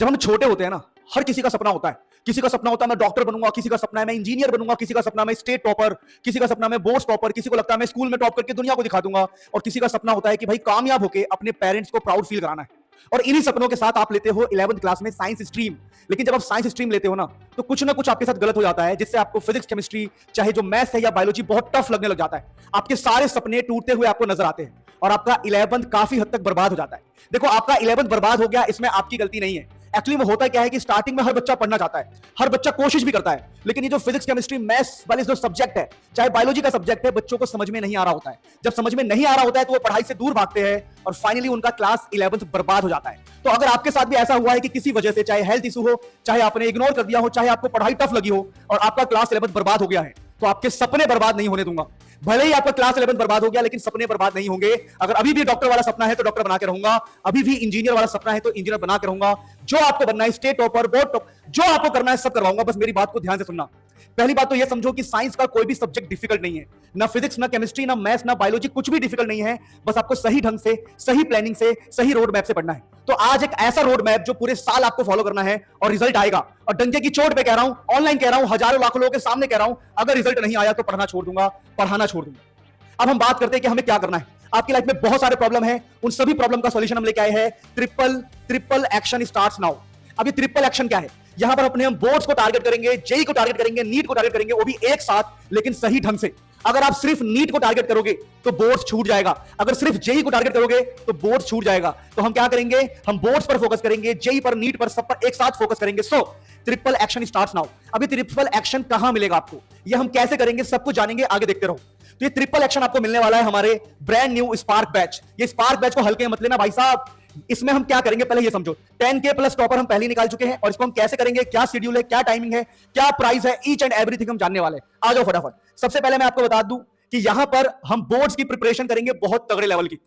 जब हम छोटे होते हैं ना, हर किसी का सपना होता है। किसी का सपना होता है मैं डॉक्टर बनूंगा, किसी का सपना है मैं इंजीनियर बनूंगा, किसी का सपना मैं स्टेट टॉपर, किसी का सपना मैं बोर्ड टॉपर, किसी को लगता है मैं स्कूल में टॉप करके दुनिया को दिखा दूंगा, और किसी का सपना होता है कि भाई कामयाब होकर अपने पेरेंट्स को प्राउड फील कराना है। और इन्हीं सपनों के साथ आप लेते हो 11th क्लास में साइंस स्ट्रीम। लेकिन जब आप साइंस स्ट्रीम लेते हो ना, तो कुछ ना कुछ आपके साथ गलत हो जाता है, जिससे आपको फिजिक्स केमिस्ट्री, चाहे जो मैथ्स है या बायोलॉजी, बहुत टफ लगने लग जाता है। आपके सारे सपने टूटते हुए आपको नजर आते हैं और आपका 11th काफी हद तक बर्बाद हो जाता है। देखो, आपका 11th बर्बाद हो गया, इसमें आपकी गलती नहीं है। एक्चुअली वो होता क्या है कि स्टार्टिंग में हर बच्चा पढ़ना चाहता है, हर बच्चा कोशिश भी करता है, लेकिन ये जो फिजिक्स केमिस्ट्री मैथ्स वाले जो सब्जेक्ट है, चाहे बायोलॉजी का सब्जेक्ट है, बच्चों को समझ में नहीं आ रहा होता है। जब समझ में नहीं आ रहा होता है तो वो पढ़ाई से दूर भागते हैं और फाइनली उनका क्लास 11th बर्बाद हो जाता है। तो अगर आपके साथ भी ऐसा हुआ है कि किसी वजह से, चाहे हेल्थ इशू हो, चाहे आपने इग्नोर कर दिया हो, चाहे आपको पढ़ाई टफ लगी हो और आपका क्लास 11th बर्बाद हो गया है, तो आपके सपने बर्बाद नहीं होने दूंगा। भले ही आपका क्लास 11th बर्बाद हो गया, लेकिन सपने बर्बाद नहीं होंगे। अगर अभी भी डॉक्टर वाला सपना है तो डॉक्टर बना के रहूंगा, अभी भी इंजीनियर वाला सपना है तो इंजीनियर बना के रहूंगा। जो आपको बनना है, स्टेट टॉपर, बोर्ड टॉप, जो आपको करना है सब करवाऊंगा। बस मेरी बात को ध्यान से सुनना। पहली बात तो यह समझो कि साइंस का कोई भी सब्जेक्ट डिफिकल्ट नहीं है। ना फिजिक्स, ना केमिस्ट्री, ना मैथ्स, ना बायोलॉजी, कुछ भी डिफिकल्ट नहीं है। बस आपको सही ढंग से, सही प्लानिंग से, सही रोड मैप से पढ़ना है। तो आज एक ऐसा रोड मैप जो पूरे साल आपको फॉलो करना है और रिजल्ट आएगा। और डंके की चोट पे कह रहा हूं, ऑनलाइन कह रहा हूं, हजारों लाखों लोगों के सामने कह रहा हूं, अगर रिजल्ट नहीं आया तो पढ़ना छोड़ दूंगा, पढ़ाना छोड़ दूंगा। अब हम बात करते हैं कि हमें क्या करना है। आपकी लाइफ में बहुत सारे प्रॉब्लम है, उन सभी प्रॉब्लम का सॉल्यूशन हम लेके आए हैं। Triple action starts now. अब ये ट्रिपल एक्शन क्या है? यहां पर अपने हम बोर्ड्स को टारगेट करेंगे, जेई को टारगेट करेंगे, नीट को टारगेट करेंगे, वो भी एक साथ, लेकिन सही ढंग से। अगर आप सिर्फ नीट को टारगेट करोगे तो बोर्ड्स छूट जाएगा, अगर सिर्फ जेई को टारगेट करोगे तो बोर्ड्स छूट जाएगा। तो हम क्या करेंगे? हम बोर्ड्स पर फोकस करेंगे, जेई पर, नीट पर, सब पर एक साथ फोकस करेंगे। सो ट्रिपल एक्शन स्टार्ट्स नाउ। अभी ट्रिपल एक्शन कहां मिलेगा आपको, ये हम कैसे करेंगे, सब कुछ जानेंगे, आगे देखते रहो। तो ये ट्रिपल एक्शन आपको मिलने वाला है हमारे ब्रांड न्यू स्पार्क बैच। ये स्पार्क बैच को हल्के मत लेना भाई साहब। इसमें हम क्या करेंगे पहले ये समझो। 10K प्लस टॉपर हम पहले निकाल चुके हैं, और इसको हम कैसे करेंगे, क्या शेड्यूल है, क्या टाइमिंग है, क्या प्राइस है, ईच एंड एवरीथिंग हम जानने वाले। आ जाओ फटाफट। सबसे पहले मैं आपको बता दूं कि यहां पर हम बोर्ड्स की प्रिपरेशन करेंगे बहुत तगड़े लेवल की,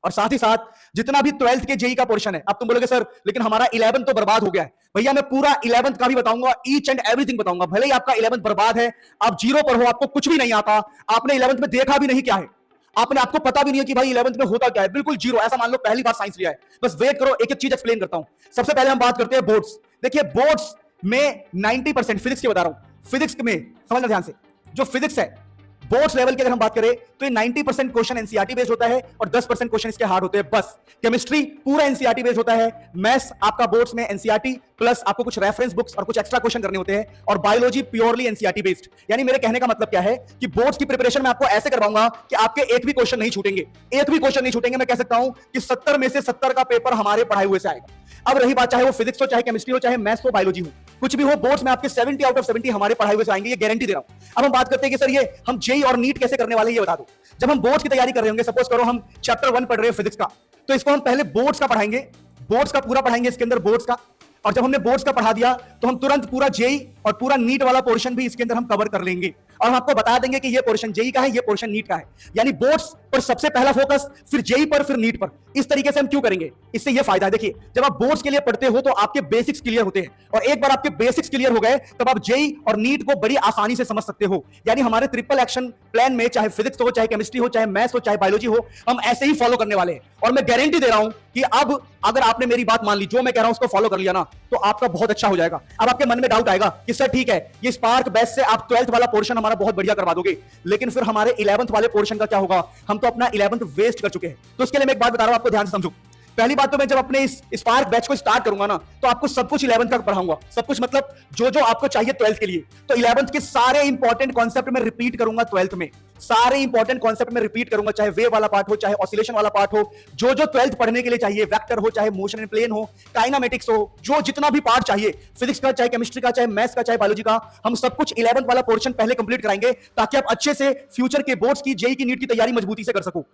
और साथ ही साथ जितना भी 12th के जेई का पोर्शन है। अब तुम बोलोगे सर लेकिन हमारा 11th तो बर्बाद हो गया है। भैया मैं पूरा 11th का भी बताऊंगा, ईच एंड एवरीथिंग बताऊंगा। भले ही आपका 11th बर्बाद है, आप जीरो पर हो, आपको कुछ भी नहीं आता, आपने 11th में देखा भी नहीं क्या है, आपको पता भी नहीं है कि भाई 11th में होता क्या है, बिल्कुल जीरो, ऐसा मान लो पहली बार साइंस लिया है। बस वेट करो, एक एक चीज एक्सप्लेन करता हूं। सबसे पहले हम बात करते हैं बोर्ड्स। देखिए बोर्ड्स में 90% फिजिक्स की बता रहा हूं, फिजिक्स में समझना ध्यान से। जो फिजिक्स है बोर्ड्स लेवल की अगर हम बात करें तो ये 90% क्वेश्चन एनसीईआरटी बेस्ड होता है और 10% क्वेश्चन इसके हार्ड होते हैं बस। केमिस्ट्री पूरा एनसीईआरटी बेस्ड होता है। मैथ्स आपका बोर्ड्स में एनसीईआरटी प्लस आपको कुछ रेफरेंस बुक्स और कुछ एक्स्ट्रा क्वेश्चन करने होते हैं, और बायोलॉजी प्योरली एनसीईआरटी बेस्ड। यानी मेरे कहने का मतलब क्या है कि बोर्ड्स की प्रिपरेशन में आपको ऐसे करवाऊंगा कि आपके एक भी क्वेश्चन नहीं छूटेंगे, एक भी क्वेश्चन नहीं छूटेंगे। मैं कह सकता हूं कि 70 में से 70 का पेपर हमारे पढ़ाए हुए से आएगा। अब रही बात, चाहे वो फिजिक्स हो, चाहे केमिस्ट्री हो, चाहे मैथ्स हो, बायोलॉजी हो, कुछ भी हो, बोर्ड्स में आपके 70 आउट ऑफ 70 हमारे पढ़ाई हुए से आएंगे, ये गारंटी दे रहा हूं। अब हम बात करते हैं कि सर ये हम जेई और नीट कैसे करने वाले हैं, ये बता दो। जब हम बोर्ड्स की तैयारी कर रहे होंगे, सपोज करो हम चैप्टर 1 पढ़ रहे हैं फिजिक्स का, तो इसको हम पहले बोर्ड्स का पढ़ाएंगे, बोर्ड्स का पूरा पढ़ाएंगे, इसके अंदर बोर्ड्स का। और जब हमने बोर्ड्स का पढ़ा दिया तो हम तुरंत पूरा जेई और पूरा नीट वाला पोर्शन भी इसके अंदर हम कवर कर लेंगे, और हम आपको बता देंगे कि ये पोर्शन जेई का है, ये पोर्शन नीट का है। यानी बोर्ड्स पर सबसे पहला फोकस, फिर जेई पर, फिर नीट पर। इस तरीके से हम क्यों करेंगे, इससे ये फायदा है। देखिए जब आप बोर्ड्स के लिए पढ़ते हो तो आपके बेसिक्स क्लियर होते हैं, और एक बार आपके बेसिक्स क्लियर हो गए तब आप जेई और नीट को बड़ी आसानी से समझ सकते हो। यानी हमारे ट्रिपल एक्शन प्लान में चाहे फिजिक्स हो, चाहे केमिस्ट्री हो, चाहे मैथ्स हो, चाहे बायोलॉजी हो, हम ऐसे ही फॉलो करने वाले हैं। और मैं गारंटी दे रहा हूं कि अब अगर आपने मेरी बात मान ली, जो मैं कह रहा हूं उसको फॉलो कर लिया ना, तो आपका बहुत अच्छा हो जाएगा। अब आपके मन में डाउट आएगा कि सर ठीक है, ये स्पार्क बैच से आप 12th वाला पोर्शन हमारा बहुत बढ़िया करवा दोगे, लेकिन फिर हमारे 11th वाले पोर्शन का क्या होगा? हम तो अपना 11th वेस्ट कर चुके हैं। तो इसके लिए मैं एक बात बता रहा हूं, आपको ध्यान से समझो। पहली बात तो मैं जब अपने इस स्पार्क बैच को स्टार्ट करूंगा ना, तो आपको सब कुछ 11th तक पढ़ाऊंगा। सब कुछ मतलब जो जो आपको चाहिए 12th के लिए। तो 11th के सारे इंपॉर्टेंट कॉन्सेप्ट में रिपीट करूंगा 12th में, सारे इंपॉर्टेंट कॉन्सेप्ट में रिपीट करूंगा, चाहे वेव वाला पार्ट हो, चाहे ऑसिलेशन वाला पार्ट हो, जो जो 12th पढ़ने के लिए चाहिए, वेक्टर हो, चाहे मोशन एंड प्लेन हो, काइनामेटिक्स हो, जो जितना भी पार्ट चाहिए, फिजिक्स का, चाहे केमिस्ट्री का, चाहे मैथ्स का, चाहे बायोलॉजी का, हम सब कुछ 11th वाला पोर्शन पहले कंप्लीट कराएंगे, ताकि आप अच्छे से फ्यूचर के बोर्ड्स की, जेई की, नीट की तैयारी मजबूती से कर सको।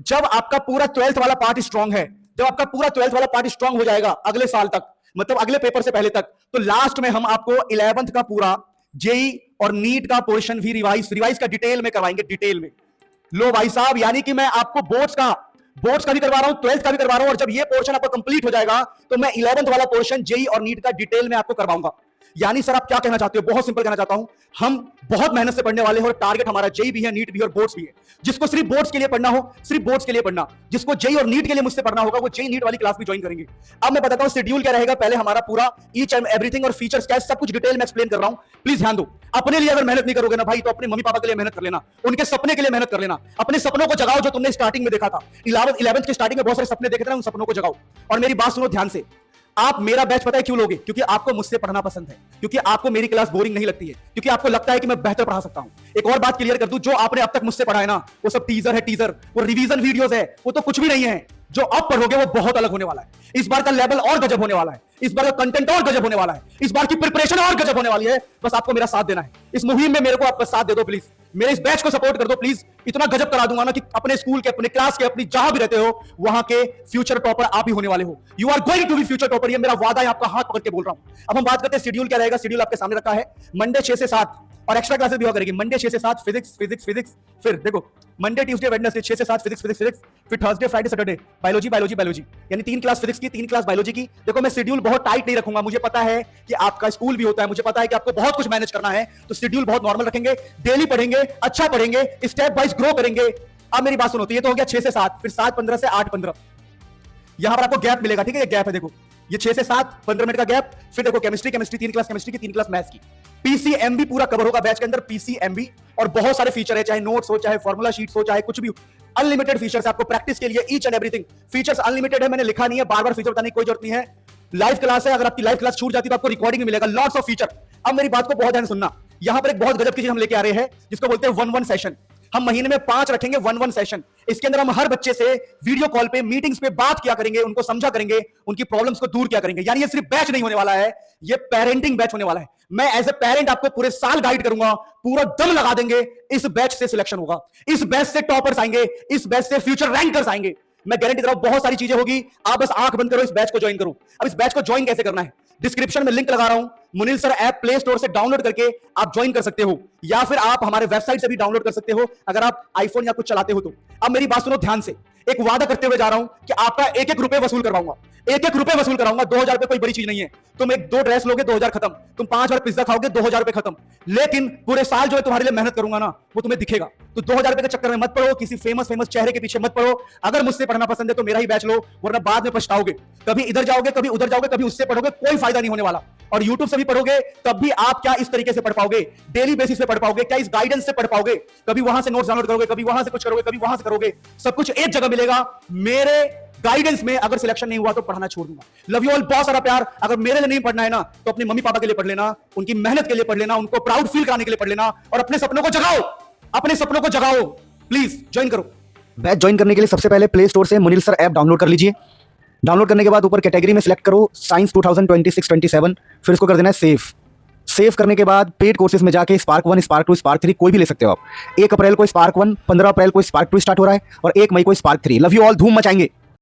जब आपका पूरा 12th वाला पार्ट स्ट्रांग है, जब आपका पूरा 12th वाला पार्ट स्ट्रांग हो जाएगा अगले साल तक, मतलब अगले पेपर से पहले तक, तो लास्ट में हम आपको 11th का पूरा जेई और नीट का पोर्शन भी रिवाइज का डिटेल में करवाएंगे, डिटेल में। लो भाई साहब, यानी कि मैं आपको बोर्ड्स का भी करवा रहा हूं, 12th का भी करवा रहा हूं, और जब ये पोर्शन आपका कंप्लीट हो जाएगा तो मैं 11th वाला पोर्शन जेई और नीट का डिटेल में आपको करवाऊंगा। यानी सर आप क्या कहना चाहते हो? बहुत सिंपल कहना चाहता हूं, हम बहुत मेहनत से पढ़ने वाले हैं और टारगेट हमारा जेई भी है, नीट भी है और बोर्ड्स भी है। जिसको सिर्फ बोर्ड्स के लिए पढ़ना हो, सिर्फ बोर्ड्स के लिए पढ़ना। जिसको जेई और नीट के लिए मुझसे पढ़ना होगा, वो जेई नीट वाली क्लास भी ज्वाइन करेंगे। अब मैं बताता हूं शेड्यूल क्या रहेगा। पहले हमारा पूरा ईच एंड एवरीथिंग और फीचर्स क्या है, सब कुछ डिटेल में एक्सप्लेन कर रहा हूं। प्लीज ध्यान दो। अपने लिए अगर मेहनत नहीं करोगे ना भाई, तो अपने मम्मी पापा के लिए मेहनत कर लेना, उनके सपने के लिए मेहनत कर लेना। अपने सपनों को जगाओ जो तुमने स्टार्टिंग में देखा था। 11th के स्टार्टिंग में बहुत सारे सपने देखे थे, उन सपनों को जगाओ। और मेरी बात सुनो ध्यान से। आप मेरा बैच पता है क्यों लोगे? क्योंकि आपको मुझसे पढ़ना पसंद है, क्योंकि आपको मेरी क्लास बोरिंग नहीं लगती है, क्योंकि आपको लगता है कि मैं बेहतर पढ़ा सकता हूं। एक और बात क्लियर कर दूं, जो आपने अब तक मुझसे पढ़ा है ना, वो सब टीजर है, टीजर। वो रिवीजन वीडियोस है, वो तो कुछ भी नहीं है। जो अब पढ़ोगे वो बहुत अलग होने वाला है। इस बार का लेवल और गजब होने वाला है, इस बार का कंटेंट और गजब होने वाला है, इस बार की प्रिपरेशन और गजब होने वाली है। बस आपको मेरा साथ देना है इस मुहिम में। मेरे को आपका साथ दे दो प्लीज, मेरे इस बैच को सपोर्ट कर दो प्लीज। इतना गजब करा दूंगा ना कि अपने स्कूल के, अपने क्लास के, अपनी जहां भी रहते हो वहां के फ्यूचर टॉपर आप ही होने वाले हो। You are going to be future topper, ये मेरा वादा है, आपका हाथ पकड़ के बोल रहा हूं। अब हम बात करते हैं शेड्यूल क्या रहेगा। शेड्यूल आपके सामने रखा है। मंडे 6 से 7 और एक्स्ट्रा क्लासेस भी हुआ करेगी। मंडे 6 से 7 फिजिक्स फिजिक्स फिजिक्स, फिर देखो मंडे ट्यूसडे वेडनेसडे 6 से 7 फिजिक्स फिजिक्स फिजिक्स, फिर Thursday Friday Saturday biology biology biology, यानी 3 क्लास फिजिक्स की, 3 क्लास बायोलॉजी की। देखो मैं शेड्यूल बहुत टाइट नहीं रखूंगा, मुझे पता है कि आपका स्कूल भी होता है, मुझे पता है कि आपको बहुत कुछ मैनेज करना है, तो शेड्यूल बहुत नॉर्मल रखेंगे। डेली पढ़ेंगे, अच्छा पढ़ेंगे, स्टेप वाइज ग्रो करेंगे। अब मेरी बात सुनो, तो ये तो हो गया 6 से 7, फिर 7:15 से 8:15 यहां पर आपको गैप मिलेगा। ठीक है, ये गैप है, देखो ये 6 से 7 15 मिनट का गैप। फिर देखो केमिस्ट्री 3 क्लास केमिस्ट्री की, 3 क्लास मैथ्स की। पीसीएमबी पूरा कवर होगा बैच के अंदर, पीसीएमबी। और बहुत सारे फीचर है, चाहे नोट्स हो, चाहे फॉर्मूला शीट्स हो, चाहे कुछ भी हो। अनलिमिटेड फीचर्स आपको प्रैक्टिस के लिए, each and everything. Features unlimited है, मैंने लिखा नहीं है, बार बार फीचर बताने की कोई जरूरत नहीं है। लाइव क्लास है, अगर आपकी लाइव क्लास छूट जाती है तो आपको रिकॉर्डिंग में मिलेगा, लॉट्स ऑफ फीचर। अब मेरी बात को बहुत ध्यान सुनना। यहां पर एक बहुत गजब की चीज हम लेके आ रहे हैं, जिसको बोलते हैं 1-1 सेशन। हम महीने में 5 रखेंगे 1-1 सेशन। इसके अंदर हम हर बच्चे से वीडियो कॉल पे, मीटिंग्स पे बात किया करेंगे, उनको समझा करेंगे, उनकी प्रॉब्लम्स को दूर किया करेंगे। यानी ये सिर्फ बैच नहीं होने वाला है, ये पेरेंटिंग बैच होने वाला है। मैं एज ए पेरेंट आपको पूरे साल गाइड करूंगा, पूरा दम लगा देंगे। इस बैच से सिलेक्शन होगा, इस बैच से टॉपर्स आएंगे, इस बैच से फ्यूचर रैंकर्स आएंगे। मैं गारंटी दे रहा हूं, बहुत सारी चीजें होगी। आप बस आंख बंद करो, इस बैच को ज्वाइन करो। अब इस बैच को ज्वाइन कैसे करना है, डिस्क्रिप्शन में लिंक लगा रहा हूं। Munil sir app play store से डाउनलोड करके आप ज्वाइन कर सकते हो, या फिर आप हमारे वेबसाइट से भी डाउनलोड कर सकते हो, अगर आप आईफोन या कुछ चलाते हो तो। अब मेरी बात सुनो ध्यान से। एक वादा करते हुए जा रहा हूं कि आपका 1-1 रुपए वसूल करवाऊंगा, 1-1 रुपए वसूल कराऊंगा। 2000 रुपए कोई बड़ी चीज नहीं है। तुम 1-2 ड्रेस लोगे, 2000 खत्म। तुम 5 बार पिज्जा खाओगे, 2000 रुपए खत्म। लेकिन पूरे साल जो है तुम्हारे लिए मेहनत करूंगा ना, वो तुम्हें दिखेगा। तो 2000 रुपए के चक्कर में मत पड़ो, किसी फेमस चेहरे के पीछे मत पड़ो। अगर मुझसे पढ़ना पसंद है तो मेरा ही बैच लो, वरना बाद में पछताओगे। कभी इधर जाओगे, कभी उधर जाओगे, कभी उससे पढ़ोगे, कोई फायदा नहीं होने वाला। और YouTube से भी पढ़ोगे तब भी आप क्या इस तरीके से पढ़ पाओगे, डेली बेसिस पे पढ़ पाओगे क्या, इस गाइडेंस से पढ़ पाओगे? कभी वहां से नोट्स डाउनलोड करोगे, कभी वहां से कुछ करोगे, कभी वहां से करोगे, सब कुछ एक जगह मिलेगा मेरे गाइडेंस में। अगर सिलेक्शन नहीं हुआ तो पढ़ाना छोड़ दूंगा। लव यू ऑल, बहुत सारा प्यार। अगर मेरे लिए नहीं पढ़ना है ना, तो अपनी मम्मी पापा के लिए पढ़ लेना, उनकी मेहनत के लिए पढ़ लेना, उनको प्राउड फील कराने के लिए पढ़ लेना, और अपने सपनों को जगाओ, अपने सपनों को जगाओ। प्लीज ज्वाइन करो। बैच ज्वाइन करने के लिए सबसे पहले प्ले स्टोर से मुनील सर ऐप डाउनलोड कर लीजिए। डाउनलोड करने के बाद ऊपर कैटेगरी में सिलेक्ट करो साइंस 2026-27, फिर इसको कर देना है सेव। सेव करने के बाद पेड कोर्सेज में जाके स्पार्क 1, स्पार्क 2, स्पार्क 3 कोई भी ले सकते हो आप। 1 अप्रैल को स्पार्क 1, 15 अप्रैल को स्पार्क 2 स्टार्ट हो रहा है, और 1 मई को स्पार्क 3। लव यू ऑल, धूम मचाएंगे।